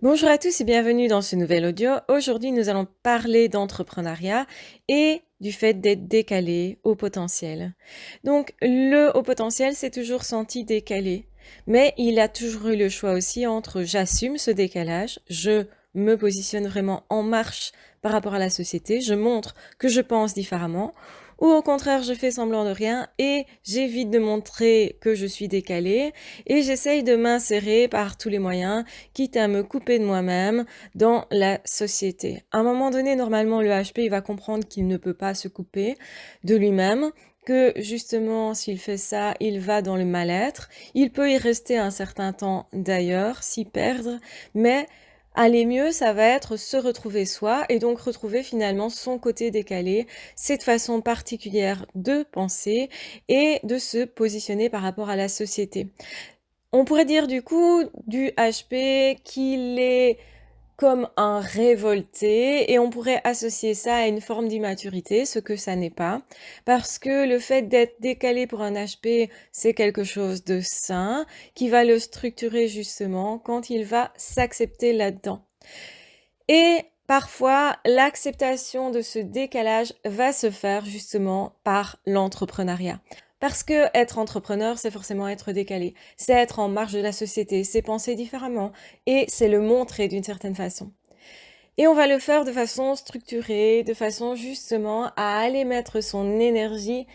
Bonjour à tous et bienvenue dans ce nouvel audio. Aujourd'hui, nous allons parler d'entrepreneuriat et du fait d'être décalé au potentiel. Donc, le haut potentiel s'est toujours senti décalé, mais il a toujours eu le choix aussi entre j'assume ce décalage, je me positionne vraiment en marche par rapport à la société, je montre que je pense différemment, ou au contraire, je fais semblant de rien et j'évite de montrer que je suis décalé et j'essaye de m'insérer par tous les moyens quitte à me couper de moi-même dans la société. À un moment donné, normalement, le HP, il va comprendre qu'il ne peut pas se couper de lui-même, que justement, s'il fait ça, il va dans le mal-être. Il peut y rester un certain temps d'ailleurs, s'y perdre, mais aller mieux, ça va être se retrouver soi et donc retrouver finalement son côté décalé, cette façon particulière de penser et de se positionner par rapport à la société. On pourrait dire du coup du HP qu'il est comme un révolté et on pourrait associer ça à une forme d'immaturité, ce que ça n'est pas. Parce que le fait d'être décalé pour un HP, c'est quelque chose de sain qui va le structurer justement quand il va s'accepter là-dedans. Et parfois, l'acceptation de ce décalage va se faire justement par l'entrepreneuriat. Parce que être entrepreneur, c'est forcément être décalé. C'est être en marge de la société, c'est penser différemment et c'est le montrer d'une certaine façon. Et on va le faire de façon structurée, de façon justement à aller mettre son énergie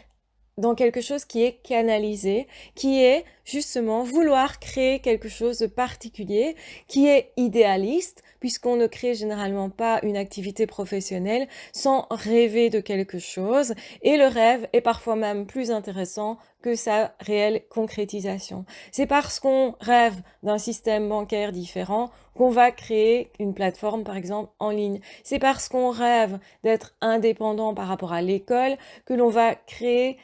dans quelque chose qui est canalisé, qui est justement vouloir créer quelque chose de particulier, qui est idéaliste, puisqu'on ne crée généralement pas une activité professionnelle sans rêver de quelque chose, et le rêve est parfois même plus intéressant que sa réelle concrétisation. C'est parce qu'on rêve d'un système bancaire différent qu'on va créer une plateforme, par exemple, en ligne. C'est parce qu'on rêve d'être indépendant par rapport à l'école que l'on va créer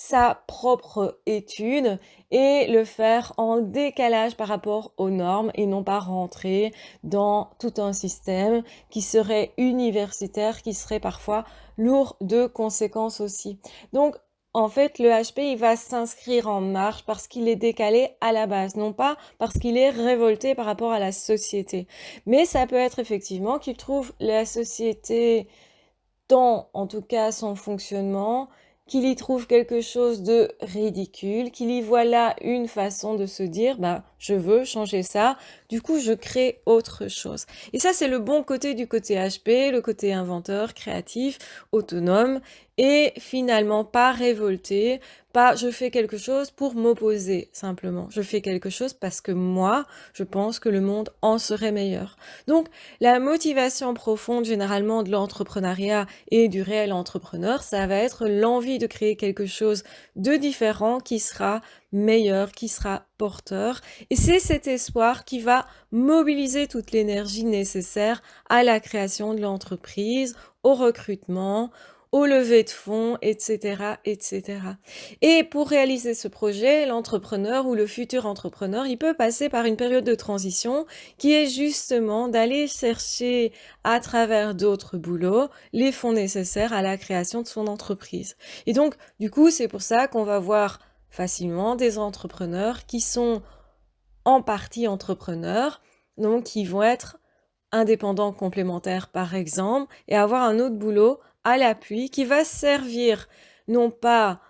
sa propre étude et le faire en décalage par rapport aux normes et non pas rentrer dans tout un système qui serait universitaire, qui serait parfois lourd de conséquences aussi. Donc, en fait, le HP, il va s'inscrire en marche parce qu'il est décalé à la base, non pas parce qu'il est révolté par rapport à la société. Mais ça peut être effectivement qu'il trouve la société dans, en tout cas, son fonctionnement, qu'il y trouve quelque chose de ridicule, qu'il y voit là une façon de se dire, bah, je veux changer ça, du coup, je crée autre chose. Et ça, c'est le bon côté du côté HP, le côté inventeur, créatif, autonome, et finalement pas révolté, pas je fais quelque chose pour m'opposer, simplement. Je fais quelque chose parce que moi, je pense que le monde en serait meilleur. Donc, la motivation profonde, généralement, de l'entrepreneuriat et du réel entrepreneur, ça va être l'envie de créer quelque chose de différent qui sera meilleur, qui sera porteur. Et c'est cet espoir qui va mobiliser toute l'énergie nécessaire à la création de l'entreprise, au recrutement, au lever de fonds, etc., etc. Et pour réaliser ce projet, l'entrepreneur ou le futur entrepreneur, il peut passer par une période de transition qui est justement d'aller chercher à travers d'autres boulots les fonds nécessaires à la création de son entreprise. Et donc, du coup, c'est pour ça qu'on va voir facilement des entrepreneurs qui sont en partie entrepreneurs, donc qui vont être indépendants complémentaires par exemple, et avoir un autre boulot à l'appui qui va servir non pas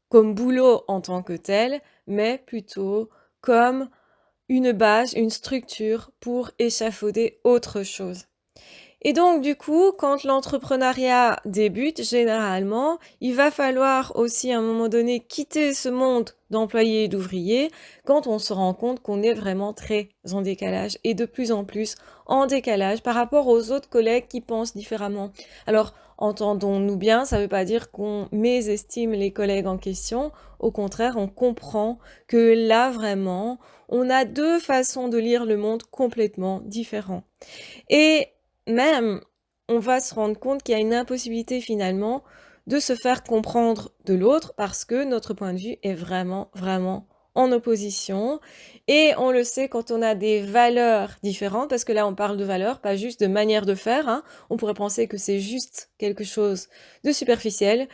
comme boulot en tant que tel, mais plutôt comme une base, une structure pour échafauder autre chose. Et donc, du coup, quand l'entrepreneuriat débute, généralement, il va falloir aussi à un moment donné quitter ce monde d'employés et d'ouvriers quand on se rend compte qu'on est vraiment très en décalage et de plus en plus en décalage par rapport aux autres collègues qui pensent différemment. Alors, entendons-nous bien, ça ne veut pas dire qu'on mésestime les collègues en question. Au contraire, on comprend que là, vraiment, on a deux façons de lire le monde complètement différentes. Et même, on va se rendre compte qu'il y a une impossibilité finalement de se faire comprendre de l'autre parce que notre point de vue est vraiment, vraiment en opposition. Et on le sait quand on a des valeurs différentes, parce que là on parle de valeurs, pas juste de manière de faire, hein. On pourrait penser que c'est juste quelque chose de superficiel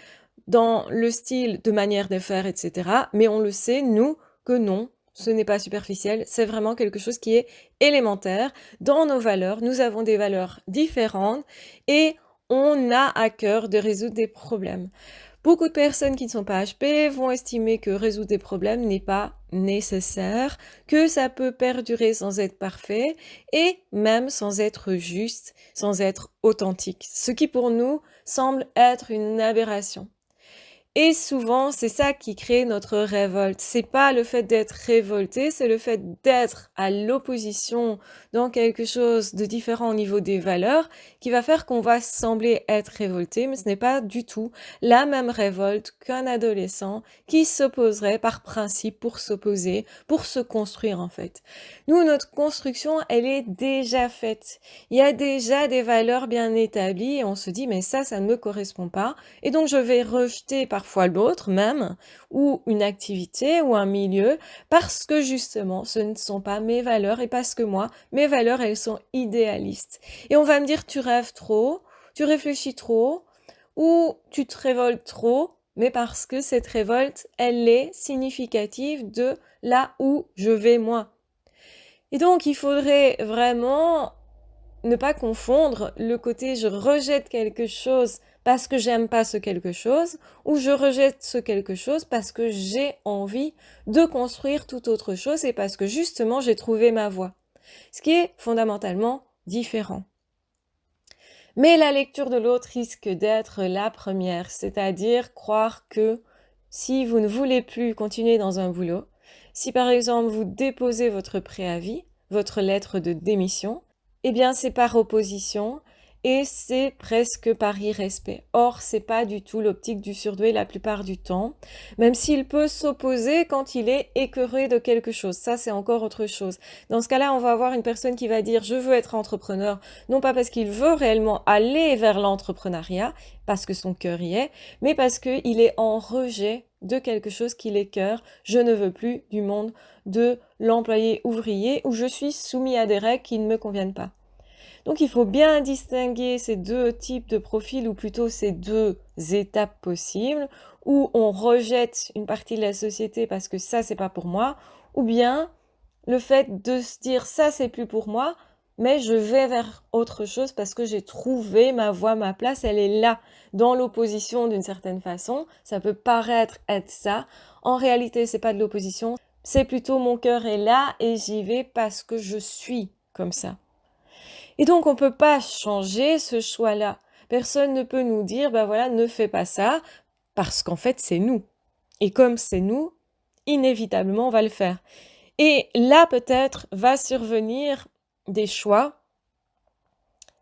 dans le style de manière de faire, etc. Mais on le sait, nous, que non, ce n'est pas superficiel, c'est vraiment quelque chose qui est élémentaire. Dans nos valeurs, nous avons des valeurs différentes et on a à cœur de résoudre des problèmes. Beaucoup de personnes qui ne sont pas HP vont estimer que résoudre des problèmes n'est pas nécessaire, que ça peut perdurer sans être parfait et même sans être juste, sans être authentique. Ce qui pour nous semble être une aberration. Et souvent, c'est ça qui crée notre révolte. C'est pas le fait d'être révolté, c'est le fait d'être à l'opposition dans quelque chose de différent au niveau des valeurs qui va faire qu'on va sembler être révolté, mais ce n'est pas du tout la même révolte qu'un adolescent qui s'opposerait par principe pour s'opposer, pour se construire en fait. Nous, notre construction, elle est déjà faite. Il y a déjà des valeurs bien établies et on se dit, mais ça ne me correspond pas. Et donc, je vais rejeter parfois l'autre même, ou une activité, ou un milieu, parce que justement, ce ne sont pas mes valeurs, et parce que moi, mes valeurs, elles sont idéalistes. Et on va me dire, tu rêves trop, tu réfléchis trop, ou tu te révoltes trop, mais parce que cette révolte, elle est significative de là où je vais moi. Et donc, il faudrait vraiment ne pas confondre le côté je rejette quelque chose parce que j'aime pas ce quelque chose ou je rejette ce quelque chose parce que j'ai envie de construire tout autre chose et parce que justement j'ai trouvé ma voie. Ce qui est fondamentalement différent. Mais la lecture de l'autre risque d'être la première, c'est-à-dire croire que si vous ne voulez plus continuer dans un boulot, si par exemple vous déposez votre préavis, votre lettre de démission, eh bien c'est par opposition et c'est presque par irrespect. Or, c'est pas du tout l'optique du surdoué la plupart du temps, même s'il peut s'opposer quand il est écœuré de quelque chose. Ça, c'est encore autre chose. Dans ce cas-là, on va avoir une personne qui va dire « je veux être entrepreneur », non pas parce qu'il veut réellement aller vers l'entrepreneuriat, parce que son cœur y est, mais parce qu'il est en rejet de quelque chose qui l'écœure. Je ne veux plus du monde de l'employé ouvrier où je suis soumis à des règles qui ne me conviennent pas. Donc il faut bien distinguer ces deux types de profils, ou plutôt ces deux étapes possibles, où on rejette une partie de la société parce que ça c'est pas pour moi, ou bien le fait de se dire ça c'est plus pour moi, mais je vais vers autre chose parce que j'ai trouvé ma voie, ma place, elle est là, dans l'opposition d'une certaine façon. Ça peut paraître être ça. En réalité, c'est pas de l'opposition, c'est plutôt mon cœur est là et j'y vais parce que je suis comme ça. Et donc, on peut pas changer ce choix-là. Personne ne peut nous dire, ben voilà, ne fais pas ça, parce qu'en fait, c'est nous. Et comme c'est nous, inévitablement, on va le faire. Et là, peut-être, va survenir des choix,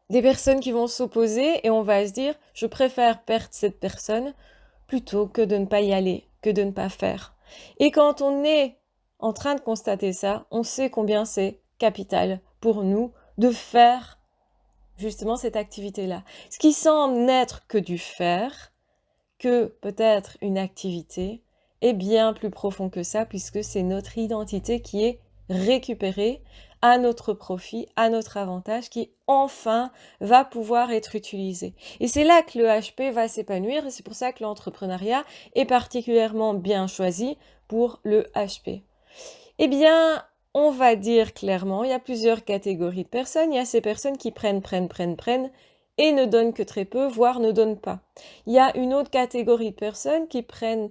des personnes qui vont s'opposer et on va se dire, je préfère perdre cette personne plutôt que de ne pas y aller, que de ne pas faire. Et quand on est en train de constater ça, on sait combien c'est capital pour nous de faire justement cette activité-là. Ce qui semble n'être que du faire, que peut-être une activité, est bien plus profond que ça, puisque c'est notre identité qui est récupérée à notre profit, à notre avantage, qui enfin va pouvoir être utilisée. Et c'est là que le HP va s'épanouir, et c'est pour ça que l'entrepreneuriat est particulièrement bien choisi pour le HP. Eh bien, on va dire clairement, il y a plusieurs catégories de personnes. Il y a ces personnes qui prennent et ne donnent que très peu, voire ne donnent pas. Il y a une autre catégorie de personnes qui prennent,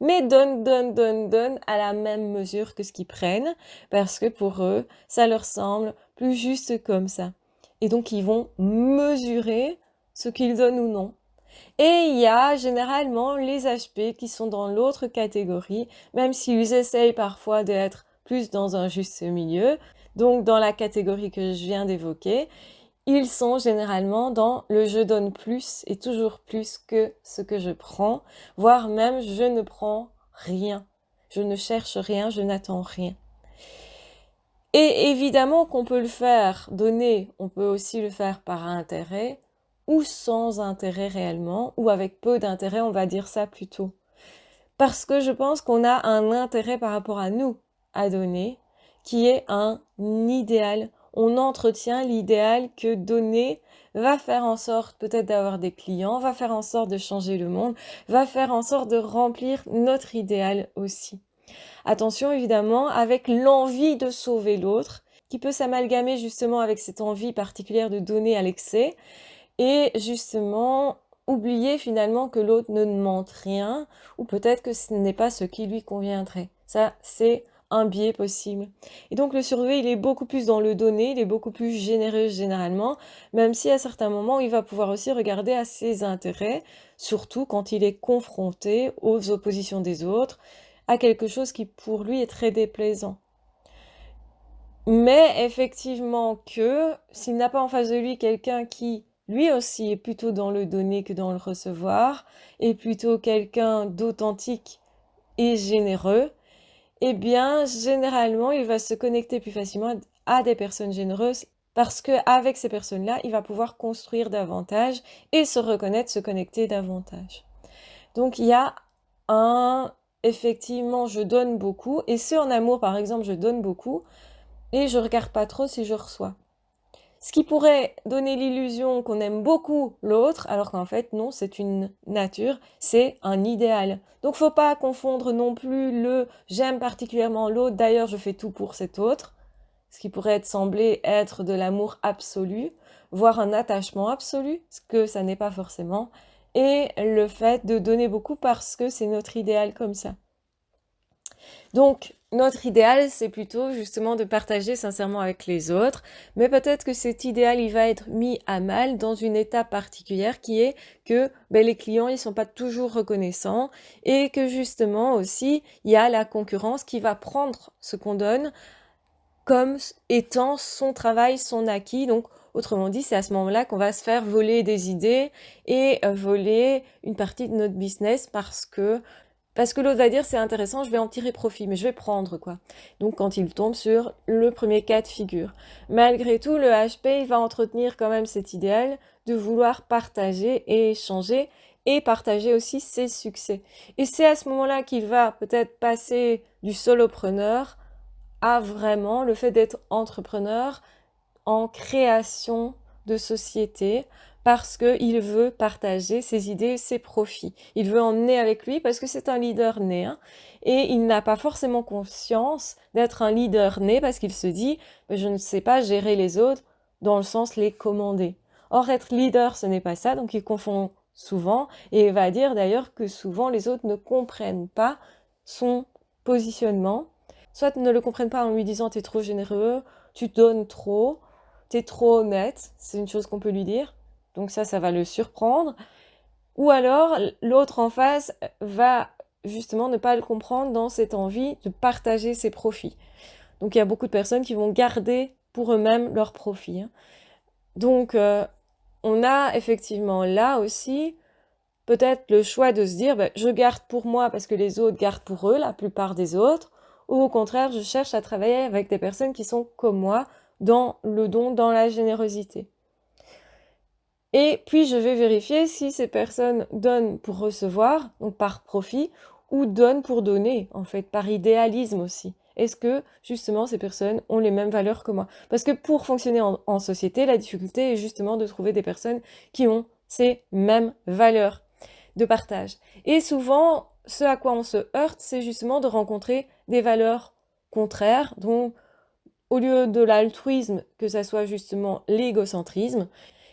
mais donnent à la même mesure que ce qu'ils prennent, parce que pour eux, ça leur semble plus juste comme ça. Et donc, ils vont mesurer ce qu'ils donnent ou non. Et il y a généralement les HP qui sont dans l'autre catégorie, même s'ils essayent parfois d'être plus dans un juste milieu, donc dans la catégorie que je viens d'évoquer, ils sont généralement dans le je donne plus et toujours plus que ce que je prends, voire même je ne prends rien. Je ne cherche rien, je n'attends rien. Et évidemment qu'on peut le faire, donner, on peut aussi le faire par intérêt, ou sans intérêt réellement, ou avec peu d'intérêt, on va dire ça plutôt. Parce que je pense qu'on a un intérêt par rapport à nous à donner, qui est un idéal. On entretient l'idéal que donner va faire en sorte peut-être d'avoir des clients, va faire en sorte de changer le monde, va faire en sorte de remplir notre idéal aussi. Attention évidemment avec l'envie de sauver l'autre, qui peut s'amalgamer justement avec cette envie particulière de donner à l'excès, et justement oublier finalement que l'autre ne demande rien, ou peut-être que ce n'est pas ce qui lui conviendrait. Ça, c'est un biais possible. Et donc le surdoué, il est beaucoup plus dans le donner, il est beaucoup plus généreux généralement, même si à certains moments, il va pouvoir aussi regarder à ses intérêts, surtout quand il est confronté aux oppositions des autres, à quelque chose qui pour lui est très déplaisant. Mais effectivement que s'il n'a pas en face de lui quelqu'un qui lui aussi est plutôt dans le donner que dans le recevoir, et plutôt quelqu'un d'authentique et généreux, eh bien, généralement, il va se connecter plus facilement à des personnes généreuses parce qu'avec ces personnes-là, il va pouvoir construire davantage et se reconnaître, se connecter davantage. Donc, il y a effectivement, je donne beaucoup, et ce, en amour, par exemple, je donne beaucoup, et je regarde pas trop si je reçois. Ce qui pourrait donner l'illusion qu'on aime beaucoup l'autre, alors qu'en fait, non, c'est une nature, c'est un idéal. Donc, faut pas confondre non plus le j'aime particulièrement l'autre, d'ailleurs, je fais tout pour cet autre, ce qui pourrait sembler être de l'amour absolu, voire un attachement absolu, ce que ça n'est pas forcément, et le fait de donner beaucoup parce que c'est notre idéal comme ça. Donc, notre idéal, c'est plutôt justement de partager sincèrement avec les autres, mais peut-être que cet idéal, il va être mis à mal dans une étape particulière qui est que les clients, ils sont pas toujours reconnaissants et que justement aussi, il y a la concurrence qui va prendre ce qu'on donne comme étant son travail, son acquis. Donc, autrement dit, c'est à ce moment-là qu'on va se faire voler des idées et voler une partie de notre business parce que l'autre va dire c'est intéressant, je vais en tirer profit, mais je vais prendre quoi. Donc quand il tombe sur le premier cas de figure. Malgré tout, le HP, il va entretenir quand même cet idéal de vouloir partager et échanger et partager aussi ses succès. Et c'est à ce moment-là qu'il va peut-être passer du solopreneur à vraiment le fait d'être entrepreneur en création de société parce qu'il veut partager ses idées, ses profits. Il veut emmener avec lui parce que c'est un leader né. Hein, et il n'a pas forcément conscience d'être un leader né parce qu'il se dit je ne sais pas gérer les autres dans le sens les commander. Or, être leader, ce n'est pas ça, donc il confond souvent et va dire d'ailleurs que souvent les autres ne comprennent pas son positionnement. Soit ne le comprennent pas en lui disant t'es trop généreux, tu donnes trop, t'es trop honnête, c'est une chose qu'on peut lui dire. Donc ça va le surprendre. Ou alors, l'autre en face va justement ne pas le comprendre dans cette envie de partager ses profits. Donc il y a beaucoup de personnes qui vont garder pour eux-mêmes leurs profits. Hein. Donc on a effectivement là aussi peut-être le choix de se dire je garde pour moi parce que les autres gardent pour eux, la plupart des autres, ou au contraire je cherche à travailler avec des personnes qui sont comme moi, dans le don, dans la générosité. Et puis, je vais vérifier si ces personnes donnent pour recevoir, donc par profit, ou donnent pour donner, en fait, par idéalisme aussi. Est-ce que, justement, ces personnes ont les mêmes valeurs que moi? Parce que pour fonctionner en société, la difficulté est justement de trouver des personnes qui ont ces mêmes valeurs de partage. Et souvent, ce à quoi on se heurte, c'est justement de rencontrer des valeurs contraires, donc au lieu de l'altruisme, que ça soit justement l'égocentrisme.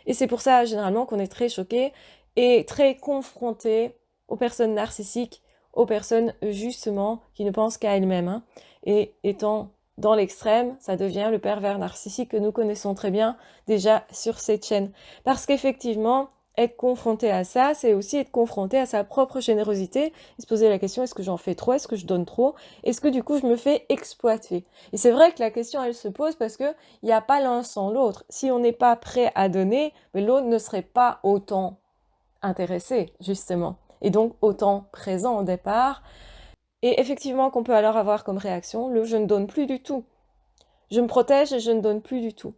Et c'est pour ça, généralement, qu'on est très choqué et très confronté aux personnes narcissiques, aux personnes, justement, qui ne pensent qu'à elles-mêmes. Hein. Et étant dans l'extrême, ça devient le pervers narcissique que nous connaissons très bien déjà sur cette chaîne. Parce qu'effectivement, être confronté à ça, c'est aussi être confronté à sa propre générosité et se poser la question, est-ce que j'en fais trop? Est-ce que je donne trop? Est-ce que du coup, je me fais exploiter? Et c'est vrai que la question, elle se pose parce que il n'y a pas l'un sans l'autre. Si on n'est pas prêt à donner, mais l'autre ne serait pas autant intéressé, justement. Et donc, autant présent au départ. Et effectivement, qu'on peut alors avoir comme réaction, le je ne donne plus du tout. Je me protège et je ne donne plus du tout.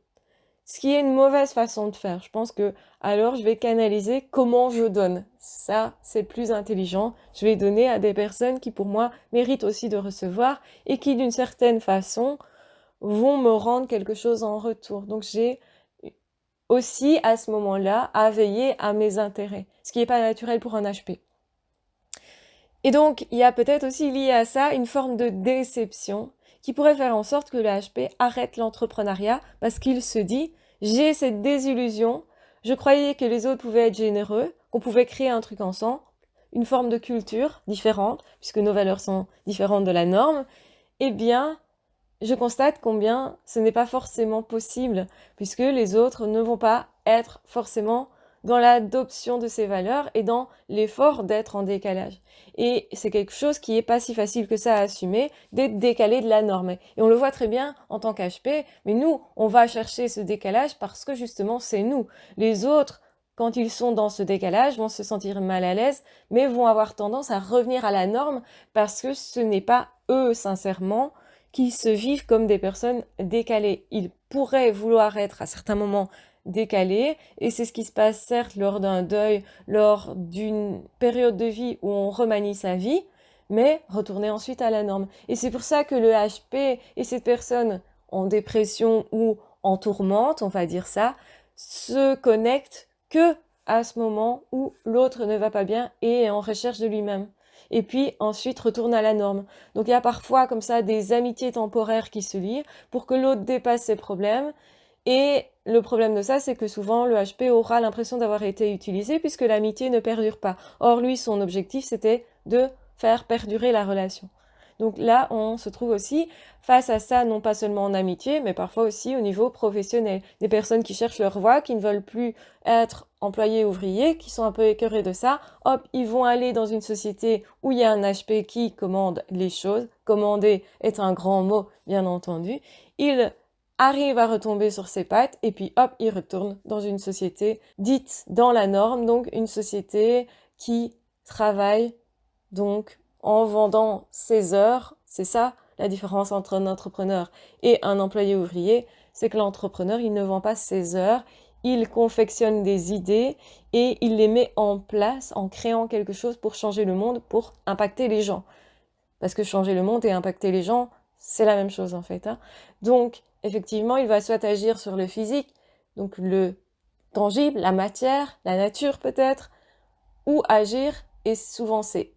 Ce qui est une mauvaise façon de faire. Je pense que alors je vais canaliser comment je donne. Ça, c'est plus intelligent. Je vais donner à des personnes qui, pour moi, méritent aussi de recevoir et qui, d'une certaine façon, vont me rendre quelque chose en retour. Donc, j'ai aussi, à ce moment-là, à veiller à mes intérêts, ce qui n'est pas naturel pour un HP. Et donc, il y a peut-être aussi lié à ça une forme de déception qui pourrait faire en sorte que le HP arrête l'entrepreneuriat parce qu'il se dit « j'ai cette désillusion, je croyais que les autres pouvaient être généreux, qu'on pouvait créer un truc ensemble, une forme de culture différente, puisque nos valeurs sont différentes de la norme, eh bien, je constate combien ce n'est pas forcément possible, puisque les autres ne vont pas être forcément dans l'adoption de ces valeurs et dans l'effort d'être en décalage. Et c'est quelque chose qui est pas si facile que ça à assumer, d'être décalé de la norme. Et on le voit très bien en tant qu'HP, mais nous, on va chercher ce décalage parce que justement, c'est nous. Les autres, quand ils sont dans ce décalage, vont se sentir mal à l'aise, mais vont avoir tendance à revenir à la norme parce que ce n'est pas eux, sincèrement, qui se vivent comme des personnes décalées. Ils pourraient vouloir être à certains moments décalés, et c'est ce qui se passe certes lors d'un deuil, lors d'une période de vie où on remanie sa vie, mais retourner ensuite à la norme. Et c'est pour ça que le HP et cette personne en dépression ou en tourmente, on va dire ça, se connectent que à ce moment où l'autre ne va pas bien et est en recherche de lui-même. Et puis ensuite retourne à la norme. Donc il y a parfois comme ça des amitiés temporaires qui se lient pour que l'autre dépasse ses problèmes. Et le problème de ça, c'est que souvent le HP aura l'impression d'avoir été utilisé puisque l'amitié ne perdure pas. Or lui, son objectif, c'était de faire perdurer la relation. Donc là, on se trouve aussi face à ça, non pas seulement en amitié, mais parfois aussi au niveau professionnel. Des personnes qui cherchent leur voie, qui ne veulent plus être employés ouvriers, qui sont un peu écœurés de ça, hop, ils vont aller dans une société où il y a un HP qui commande les choses. Commander est un grand mot, bien entendu. Ils arrivent à retomber sur ses pattes et puis hop, ils retournent dans une société dite dans la norme, donc une société qui travaille donc en vendant ses heures. C'est ça la différence entre un entrepreneur et un employé ouvrier, c'est que l'entrepreneur, il ne vend pas ses heures, il confectionne des idées et il les met en place en créant quelque chose pour changer le monde, pour impacter les gens. Parce que changer le monde et impacter les gens, c'est la même chose en fait. Donc, effectivement, il va soit agir sur le physique, donc le tangible, la matière, la nature peut-être, ou agir, et souvent c'est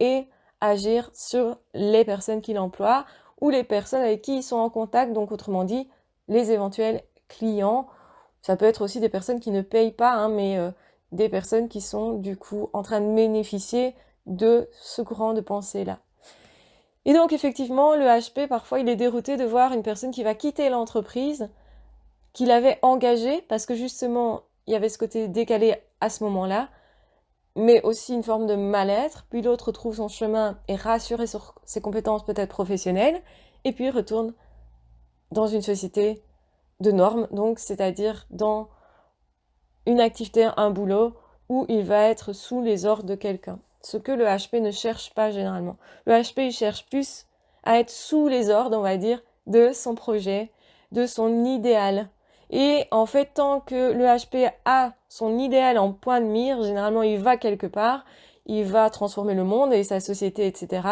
agir sur les personnes qu'il emploie ou les personnes avec qui ils sont en contact, donc autrement dit, les éventuels clients. Ça peut être aussi des personnes qui ne payent pas, mais des personnes qui sont du coup en train de bénéficier de ce courant de pensée-là. Et donc effectivement, le HP, parfois, il est dérouté de voir une personne qui va quitter l'entreprise qu'il avait engagée, parce que justement, il y avait ce côté décalé à ce moment-là, mais aussi une forme de mal-être, puis l'autre trouve son chemin, est rassuré sur ses compétences peut-être professionnelles, et puis retourne dans une société de normes, donc c'est-à-dire dans une activité, un boulot, où il va être sous les ordres de quelqu'un. Ce que le HP ne cherche pas généralement. Le HP, il cherche plus à être sous les ordres, on va dire, de son projet, de son idéal. Et en fait, tant que le HP a son idéal en point de mire, généralement il va quelque part, il va transformer le monde et sa société, etc.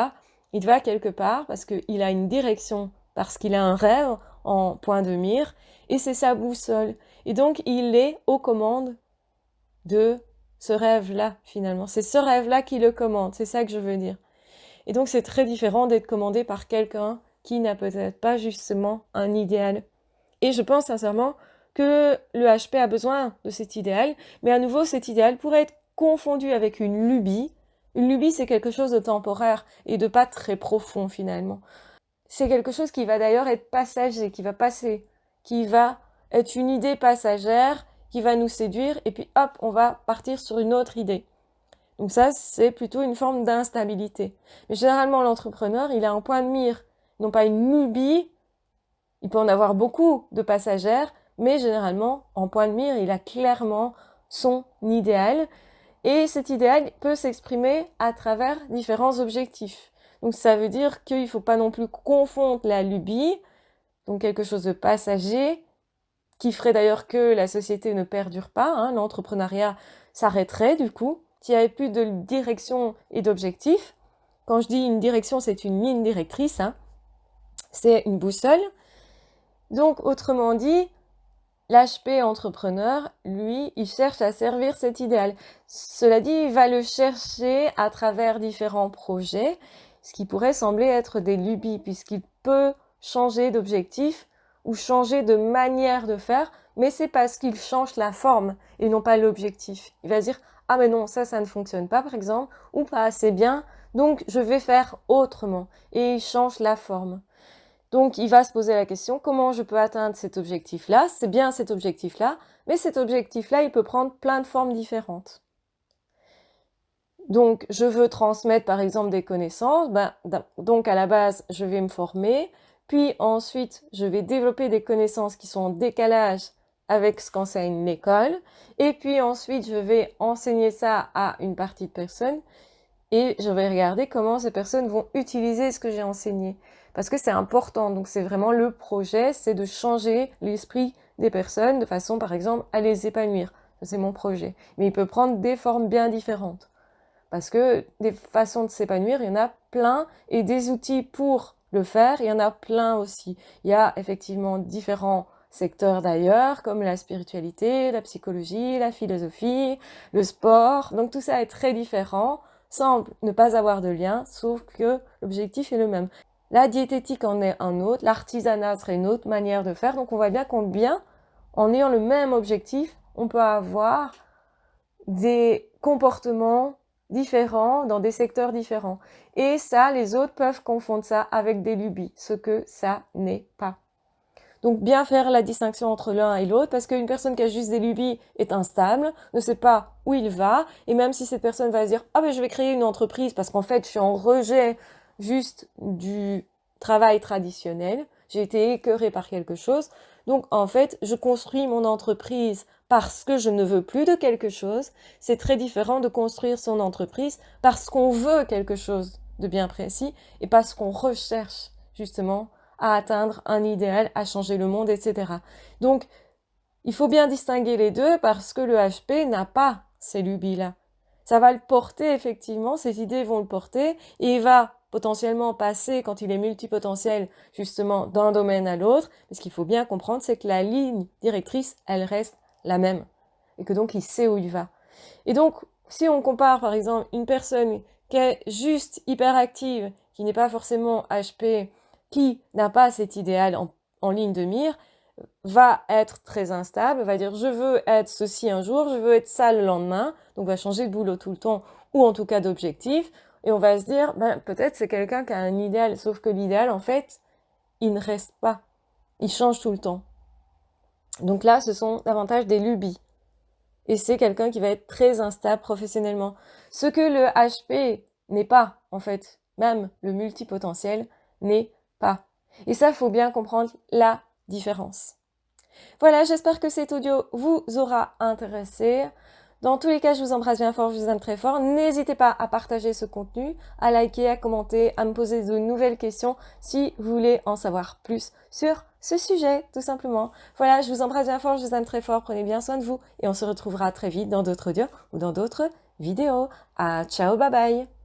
Il va quelque part parce qu'il a une direction, parce qu'il a un rêve en point de mire, et c'est sa boussole. Et donc il est aux commandes de ce rêve-là, finalement. C'est ce rêve-là qui le commande, c'est ça que je veux dire. Et donc c'est très différent d'être commandé par quelqu'un qui n'a peut-être pas justement un idéal. Et je pense sincèrement que le HP a besoin de cet idéal, mais à nouveau, cet idéal pourrait être confondu avec une lubie. Une lubie, c'est quelque chose de temporaire et de pas très profond finalement. C'est quelque chose qui va d'ailleurs être passager, qui va passer, qui va être une idée passagère, qui va nous séduire, et puis hop, on va partir sur une autre idée. Donc ça, c'est plutôt une forme d'instabilité. Mais généralement, l'entrepreneur, il a un point de mire, non pas une lubie. Il peut en avoir beaucoup de passagères, mais généralement, en point de mire, il a clairement son idéal. Et cet idéal peut s'exprimer à travers différents objectifs. Donc ça veut dire qu'il ne faut pas non plus confondre la lubie, donc quelque chose de passager, qui ferait d'ailleurs que la société ne perdure pas, l'entrepreneuriat s'arrêterait du coup, s'il n'y avait plus de direction et d'objectifs. Quand je dis une direction, c'est une ligne directrice, c'est une boussole. Donc, autrement dit, L'HP entrepreneur, lui, il cherche à servir cet idéal. Cela dit, il va le chercher à travers différents projets, ce qui pourrait sembler être des lubies, puisqu'il peut changer d'objectif ou changer de manière de faire, mais c'est parce qu'il change la forme et non pas l'objectif. Il va se dire, ah mais non, ça ne fonctionne pas par exemple, ou pas assez bien, donc je vais faire autrement. Et il change la forme. Donc, il va se poser la question, comment je peux atteindre cet objectif-là? C'est bien cet objectif-là, mais cet objectif-là, il peut prendre plein de formes différentes. Donc, je veux transmettre, par exemple, des connaissances. Donc, à la base, je vais me former. Puis, ensuite, je vais développer des connaissances qui sont en décalage avec ce qu'enseigne l'école. Et puis, ensuite, je vais enseigner ça à une partie de personnes. Et je vais regarder comment ces personnes vont utiliser ce que j'ai enseigné. Parce que c'est important, donc c'est vraiment le projet, c'est de changer l'esprit des personnes de façon, par exemple, à les épanouir. Ça, c'est mon projet. Mais il peut prendre des formes bien différentes. Parce que des façons de s'épanouir, il y en a plein, et des outils pour le faire, il y en a plein aussi. Il y a effectivement différents secteurs d'ailleurs, comme la spiritualité, la psychologie, la philosophie, le sport. Donc tout ça est très différent, semble ne pas avoir de lien, sauf que l'objectif est le même. La diététique en est un autre, l'artisanat serait une autre manière de faire. Donc on voit bien en ayant le même objectif, on peut avoir des comportements différents dans des secteurs différents. Et ça, les autres peuvent confondre ça avec des lubies, ce que ça n'est pas. Donc bien faire la distinction entre l'un et l'autre, parce qu'une personne qui a juste des lubies est instable, ne sait pas où il va, et même si cette personne va se dire « Ah ben je vais créer une entreprise parce qu'en fait je suis en rejet juste du travail traditionnel, j'ai été écœurée par quelque chose, donc en fait je construis mon entreprise parce que je ne veux plus de quelque chose », c'est très différent de construire son entreprise parce qu'on veut quelque chose de bien précis et parce qu'on recherche justement à atteindre un idéal, à changer le monde, etc. Donc, il faut bien distinguer les deux parce que le HP n'a pas ces lubies-là. Ça va le porter, effectivement, ces idées vont le porter, et il va potentiellement passer, quand il est multipotentiel, justement, d'un domaine à l'autre. Mais ce qu'il faut bien comprendre, c'est que la ligne directrice, elle reste la même. Et que donc, il sait où il va. Et donc, si on compare, par exemple, une personne qui est juste hyperactive, qui n'est pas forcément HP, qui n'a pas cet idéal en ligne de mire, va être très instable, va dire je veux être ceci un jour, je veux être ça le lendemain, donc va changer de boulot tout le temps, ou en tout cas d'objectif, et on va se dire, peut-être c'est quelqu'un qui a un idéal, sauf que l'idéal, en fait, il ne reste pas, il change tout le temps. Donc là, ce sont davantage des lubies. Et c'est quelqu'un qui va être très instable professionnellement. Ce que le HP n'est pas, en fait, même le multipotentiel n'est pas. Et ça, faut bien comprendre la différence. Voilà, j'espère que cet audio vous aura intéressé. Dans tous les cas, je vous embrasse bien fort, je vous aime très fort. N'hésitez pas à partager ce contenu, à liker, à commenter, à me poser de nouvelles questions si vous voulez en savoir plus sur ce sujet, tout simplement. Voilà, je vous embrasse bien fort, je vous aime très fort, prenez bien soin de vous et on se retrouvera très vite dans d'autres audios ou dans d'autres vidéos. Ciao, bye bye!